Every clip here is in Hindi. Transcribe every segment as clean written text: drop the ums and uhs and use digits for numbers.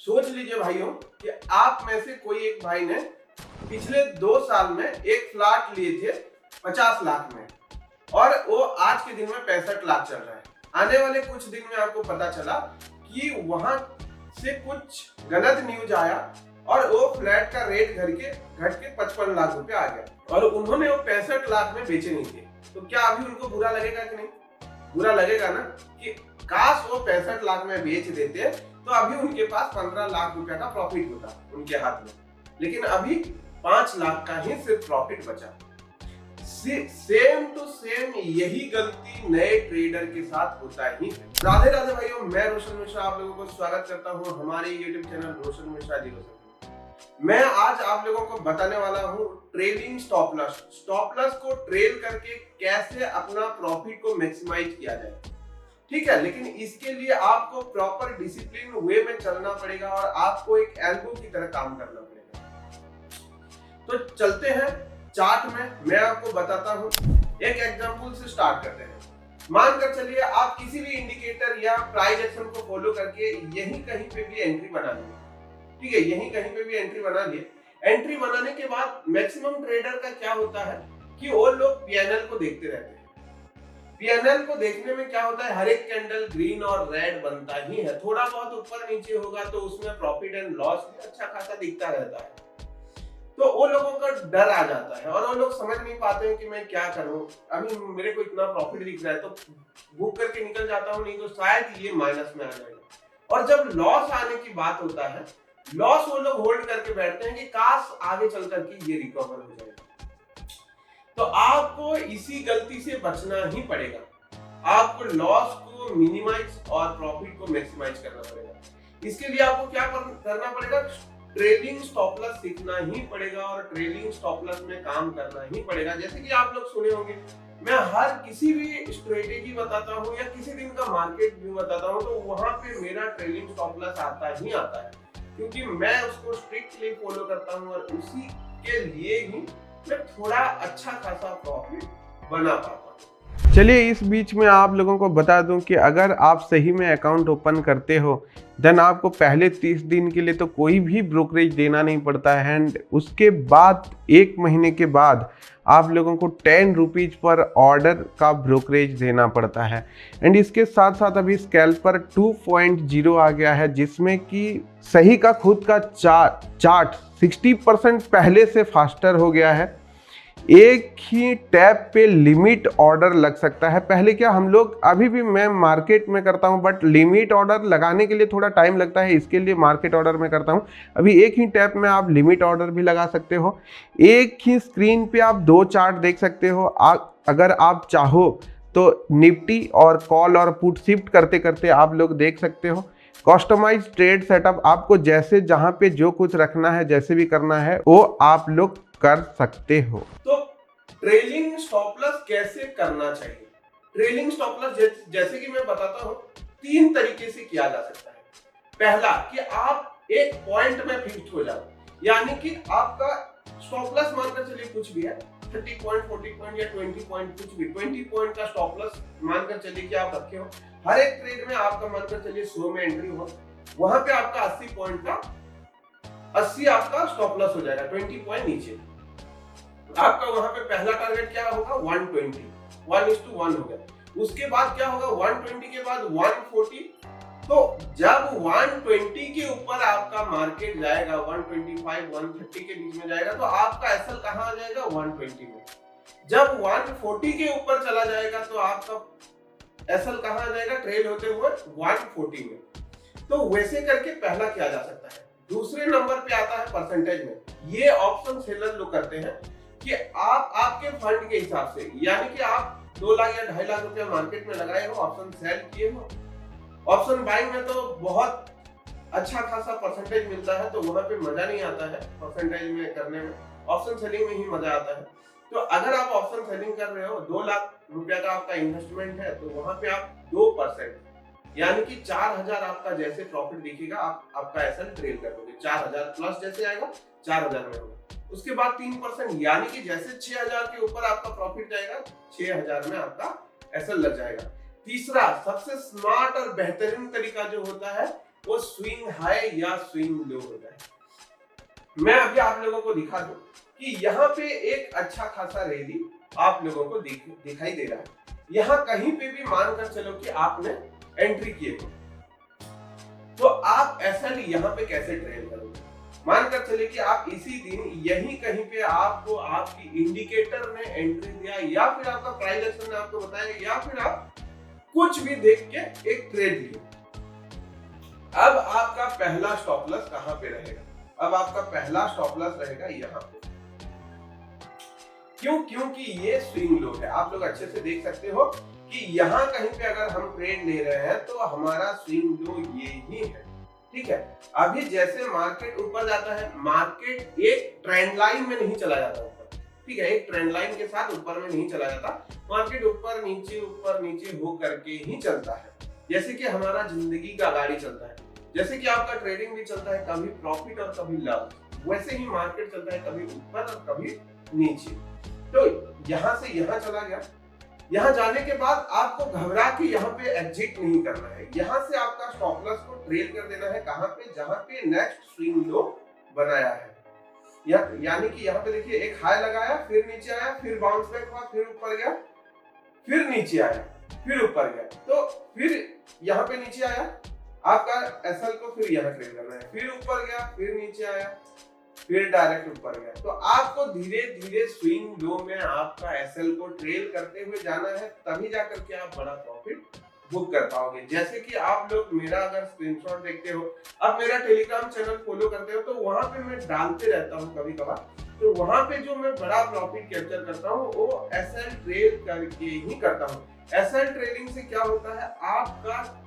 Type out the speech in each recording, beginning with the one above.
सोच लीजिए भाइयों कि आप में से कोई एक भाई ने पिछले 2 साल में एक फ्लैट लिए थे 50 लाख में और वो आज के दिन में 65 लाख चल रहा है। आने वाले कुछ दिन में आपको पता चला कि वहां से कुछ गलत न्यूज आया और वो फ्लैट का रेट घट के 55 लाख रुपए आ गया और उन्होंने वो 65 लाख में बेचे नहीं थे। तो क्या अभी उनको बुरा लगेगा कि नहीं? बुरा लगेगा ना कि काश वो 65 लाख में बेच देते तो अभी उनके पास 15 लाख रुपए का प्रॉफिट होता उनके हाथ में, लेकिन अभी 5 लाख का ही सिर्फ प्रॉफिट बचा। सेम टू सेम यही गलती नए ट्रेडर के साथ होता ही है। राधे राधे भाइयों, मैं रोशन मिश्रा आप लोगों को स्वागत करता हूं हमारे यूट्यूब चैनल रोशन मिश्रा जी। मैं आज आप लोगों को बताने वाला हूं ट्रेलिंग स्टॉप लॉस को ट्रेल करके कैसे अपना प्रॉफिट को मैक्सिमाइज किया जाए। ठीक है, लेकिन इसके लिए आपको प्रॉपर डिसिप्लिन वे में चलना पड़ेगा और आपको एक एल्बो की तरह काम करना पड़ेगा। तो चलते हैं चार्ट में, मैं आपको बताता हूं। एक एग्जांपल से स्टार्ट करते हैं। मानकर चलिए आप किसी भी इंडिकेटर या प्राइस एक्शन को फॉलो करके यहीं कहीं पे भी एंट्री बना लिए। ठीक है, यहीं कहीं पे भी एंट्री बना लिए। एंट्री बनाने के बाद मैक्सिमम ट्रेडर का क्या होता है कि वो लोग पीएनएल को देखते रहते हैं। पीएनएल को देखने में क्या होता है, हर एक कैंडल ग्रीन और रेड बनता ही है। थोड़ा बहुत ऊपर नीचे होगा तो उसमें प्रॉफिट एंड लॉस भी अच्छा खासा दिखता रहता है। तो वो लोगों का डर आ जाता है और वो लोग समझ नहीं पाते हैं कि मैं क्या करूं, अभी मेरे को इतना प्रॉफिट दिख रहा है तो बुक करके निकल जाता हूं, नहीं तो शायद ये माइनस में आ जाएगा। और जब लॉस आने की बात होता है, लॉस वो लोग होल्ड करके बैठते हैं कि काश आगे चल करके ये रिकवर हो जाएगा। तो आपको इसी गलती से बचना ही पड़ेगा। आपको लॉस को मिनिमाइज और प्रॉफिट को मैक्सिमाइज करना पड़ेगा। इसके लिए आपको क्या करना पड़ेगा, ट्रेलिंग स्टॉप लॉस सीखना ही पड़ेगा और ट्रेलिंग स्टॉप लॉस में काम करना ही पड़ेगा। जैसे कि आप लोग सुने होंगे, मैं हर किसी भी स्ट्रेटेजी बताता हूँ या किसी दिन का मार्केट व्यू बताता हूँ तो वहां पे मेरा ट्रेलिंग स्टॉप लॉस आता ही आता है, क्योंकि मैं उसको स्ट्रिक्टली फॉलो करता हूँ और उसी के लिए ही मैं थोड़ा अच्छा खासा प्रॉफिट बना पाता हूँ। चलिए इस बीच में आप लोगों को बता दूं कि अगर आप सही में अकाउंट ओपन करते हो देन आपको पहले 30 दिन के लिए तो कोई भी ब्रोकरेज देना नहीं पड़ता है एंड उसके बाद 1 महीने के बाद आप लोगों को 10 रुपीज पर ऑर्डर का ब्रोकरेज देना पड़ता है। एंड इसके साथ साथ अभी स्कैल्पर 2.0 आ गया है जिसमें कि सही का खुद का चार्ट 60% पहले से फास्टर हो गया है। एक ही टैप पे लिमिट ऑर्डर लग सकता है। पहले क्या हम लोग, अभी भी मैं मार्केट में करता हूं बट लिमिट ऑर्डर लगाने के लिए थोड़ा टाइम लगता है, इसके लिए मार्केट ऑर्डर में करता हूं। अभी एक ही टैप में आप लिमिट ऑर्डर भी लगा सकते हो। एक ही स्क्रीन पे आप 2 चार्ट देख सकते हो। अगर आप चाहो तो निफ्टी और कॉल और पुट शिफ्ट करते करते आप लोग देख सकते हो। कस्टमाइज ट्रेड सेटअप आपको जैसे जहां पे जो कुछ रखना है, जैसे भी करना है वो आप लोग कर सकते हो। तो ट्रेलिंग स्टॉप लॉस कैसे करना चाहिए? ट्रेलिंग स्टॉप लॉस जैसे कि मैं बताता हूं 3 तरीके से किया जा सकता है। पहला कि आप एक पॉइंट में फिक्स हो जाओ, यानी कि आपका स्टॉप लॉस मानकर चलिए कुछ भी है, 30 पॉइंट, 40 पॉइंट या 20 पॉइंट, कुछ भी 20 पॉइंट का स्टॉप लॉस मानकर चलिए कि आप रखे हो। हर एक ट्रेड में आपका मानकर चलिए 100 में एंट्री हो, वहां पे आपका 80 पॉइंट का 80 आपका स्टॉप लॉस हो जाएगा, 20 पॉइंट नीचे। आपका वहां पे पहला टारगेट क्या होगा, 120, 1:1 हो गया। उसके बाद क्या होगा, 120 के बाद 140। तो जब 120 के ऊपर आपका मार्केट जाएगा, 125, 130 के बीच में जाएगा, तो आपका एसएल कहां आ जाएगा, 120 में। जब 140 के ऊपर चला जाएगा तो आपका एसएल कहां आ जाएगा, ट्रेल होते हुए 140 में। तो वैसे करके पहला किया जा सकता है। दूसरे नंबर पे आता है परसेंटेज में। ये ऑप्शन सेलर लोग करते हैं कि आप आपके फंड के हिसाब से, यानी कि आप 2 लाख या 2.5 लाख रुपया मार्केट में लगाए हो, ऑप्शन सेल किए हो। ऑप्शन बाइंग में तो बहुत अच्छा खासा परसेंटेज मिलता है, तो वहां पे मजा नहीं आता है परसेंटेज में करने में, ऑप्शन सेलिंग में ही मजा आता है। तो अगर आप ऑप्शन सेलिंग कर रहे हो, 2 लाख रुपया का आपका इन्वेस्टमेंट है, तो वहां पे आप 2% यानी कि 4000 आपका जैसे प्रॉफिट दिखेगा, आपका एसएल ट्रेल कर दोगे। 4000 प्लस जैसे आएगा 4000 में होगा। उसके बाद 3% यानी कि जैसे 6000 के ऊपर आपका प्रॉफिट जाएगा, 6000 में आपका एसएल लग जाएगा। तीसरा सबसे स्मार्ट और बेहतरीन तरीका जो होता है वो स्विंग हाई या स्विंग लो होता है। मैं अभी आप लोगों को दिखा दूं कि यहाँ पे एक अच्छा खासा रैली आप लोगों को दिखाई दे रहा है। यहाँ कहीं पे भी मानकर चलो कि आपने एंट्री किए हो, तो आप एसएल यहाँ पे कैसे ट्रेड करोगे? मानकर चले कि आप इसी दिन यही कहीं पे आपको आपकी इंडिकेटर ने एंट्री दिया, या फिर आपका प्राइस एक्शन ने आपको बताया, या फिर आप कुछ भी देख के एक ट्रेड लिए। अब आपका पहला स्टॉप लॉस कहां पे रहेगा? अब आपका पहला स्टॉप लॉस रहेगा यहाँ पे। क्यों? क्योंकि ये स्विंग लो है। आप लोग अच्छे से देख सकते हो कि यहाँ कहीं पे अगर हम ट्रेड ले रहे हैं तो हमारा स्विंग लो ये ही है, ठीक है। अभी जैसे मार्केट ऊपर जाता है, मार्केट एक ट्रेंड लाइन में नहीं चला जाता ऊपर, ठीक है, एक ट्रेंड लाइन के साथ ऊपर में नहीं चला जाता। मार्केट ऊपर नीचे हो करके ही चलता है, जैसे कि हमारा जिंदगी का गाड़ी चलता है, जैसे कि आपका ट्रेडिंग भी चलता है, कभी प्रॉफिट और कभी लॉस, वैसे ही मार्केट चलता है, कभी ऊपर और कभी नीचे। तो यहां से यहां चला गया, यहां जाने के बाद आपको घबरा के यहाँ पे एग्जिट नहीं करना है। यहां से आपका स्टॉप लॉस को ट्रेल कर देना है कहां पे? जहां पे नेक्स्ट स्विंग लो बनाया है। यानी कि यहाँ पे देखिए एक हाई लगाया, फिर नीचे आया, फिर बाउंस बैक हुआ, फिर ऊपर गया, फिर नीचे आया, फिर ऊपर गया, तो फिर यहाँ पे नीचे आया, आपका एसएल को फिर यहाँ ट्रेल करना है, फिर ऊपर गया, फिर नीचे आया, फिर डायरेक्ट ऊपर गया। तो आपको धीरे धीरे स्विंग लो में आपका एसएल को ट्रेल करते हुए जाना है, तभी जाकर के आप बड़ा प्रॉफिट बुक कर पाओगे। जैसे कि आप लोग मेरा अगर स्क्रीनशॉट देखते हो, अब मेरा टेलीग्राम चैनल फॉलो करते हो, तो वहां पे मैं डालते रहता हूँ कभी कभार, तो वहां पे जो मैं बड़ा प्रॉफिट कैप्चर करता हूँ वो एसएल ट्रेल करके ही करता हूँ। एसएल ट्रेडिंग से क्या होता है, आपका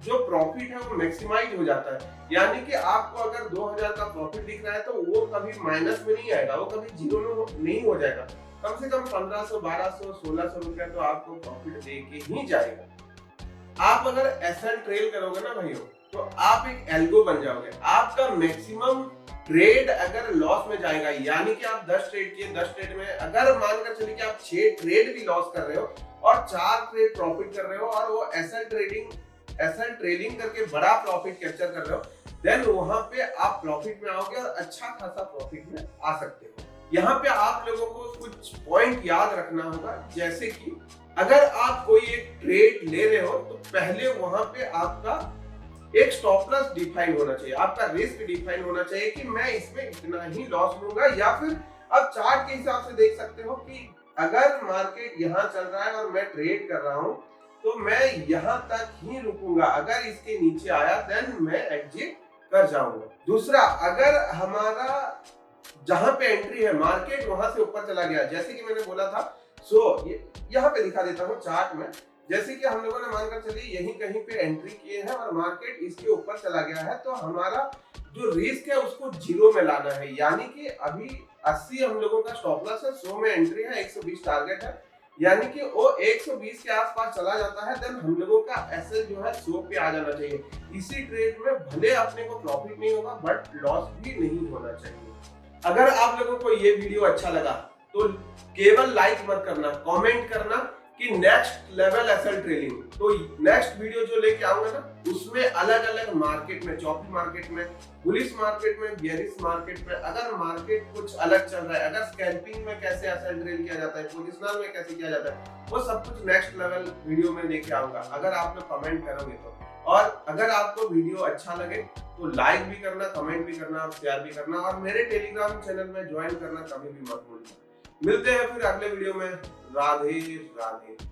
जो प्रॉफिट है वो मैक्सिमाइज हो जाता है। यानी कि आपको अगर 2000 का प्रॉफिट दिख रहा है तो वो कभी माइनस में नहीं आएगा, वो कभी जीरो में नहीं हो जाएगा। कम से कम 1500, 1200, 1600 रुपया तो आपको प्रॉफिट दे के ही जाएगा। आप अगर एसएल ट्रेल करोगे ना भाइयों, तो आप एक एल्गो बन जाओगे। आपका मैक्सिमम ट्रेड अगर लॉस में जाएगा, यानी कि आप 10 ट्रेड किए, 10 ट्रेड में अगर मानकर चलिए कि आप 6 ट्रेड भी लॉस कर रहे हो और 4 ट्रेड प्रॉफिट कर रहे हो, और वो एसएल ट्रेडिंग करके बड़ा प्रॉफिट कैप्चर कर रहे हो, देन वहां पे आप प्रॉफिट में आओगे और अच्छा खासा प्रॉफिट में आ सकते हो। यहाँ पे आप लोगों को कुछ पॉइंट याद रखना होगा, जैसे कि अगर आप कोई एक ट्रेड ले रहे हो तो पहले वहां पे आपका एक स्टॉप लॉस डिफाइन होना चाहिए, आपका रिस्क डिफाइन होना चाहिए कि मैं इसमें इतना ही लॉस लूंगा। या फिर आप चार्ट के हिसाब से देख सकते हो कि अगर मार्केट यहाँ चल रहा है और मैं ट्रेड कर रहा हूँ तो मैं यहाँ तक ही रुकूंगा, अगर इसके नीचे आया देन मैं एग्जिट कर जाऊंगा। दूसरा, अगर हमारा जहां पे एंट्री है मार्केट वहां से ऊपर चला गया, जैसे कि मैंने बोला था, यहाँ पे दिखा देता हूँ चार्ट में, जैसे कि हम लोगों ने मानकर चलिए यही कहीं पे एंट्री किए हैं और मार्केट इसके ऊपर चला गया है, तो हमारा जो रिस्क है उसको जीरो में लाना है। यानी कि अभी 80 हम लोगों का स्टॉप लॉस है, 100 में एंट्री है, 120 टारगेट है, यानी कि वो 120 के आसपास चला जाता है, देन हम लोगों का एसएल जो है 100 पे आ जाना चाहिए। इसी ट्रेड में भले अपने को प्रॉफिट नहीं होगा बट लॉस भी नहीं होना चाहिए। अगर आप लोगों को ये वीडियो अच्छा लगा तो केवल लाइक मत करना, कमेंट करना कि नेक्स्ट लेवल एसएल ट्रेडिंग। तो नेक्स्ट वीडियो जो लेके आऊंगा ना, उसमें अलग अलग मार्केट में, चौथी मार्केट में, बुलिश मार्केट में, बियरिश मार्केट में, अगर मार्केट कुछ अलग चल रहा है, अगर स्कैल्पिंग में कैसे एसएल ट्रेड किया जाता है, पोजिशनल में कैसे किया जाता है, वो सब कुछ नेक्स्ट लेवल वीडियो में लेके आऊंगा, अगर आप लोग कमेंट करोगे तो। और अगर आपको वीडियो अच्छा लगे तो लाइक भी करना, कमेंट भी करना और शेयर भी करना, और मेरे टेलीग्राम चैनल में ज्वाइन करना कभी भी मत भूलना। मिलते हैं फिर अगले वीडियो में। राधे राधे।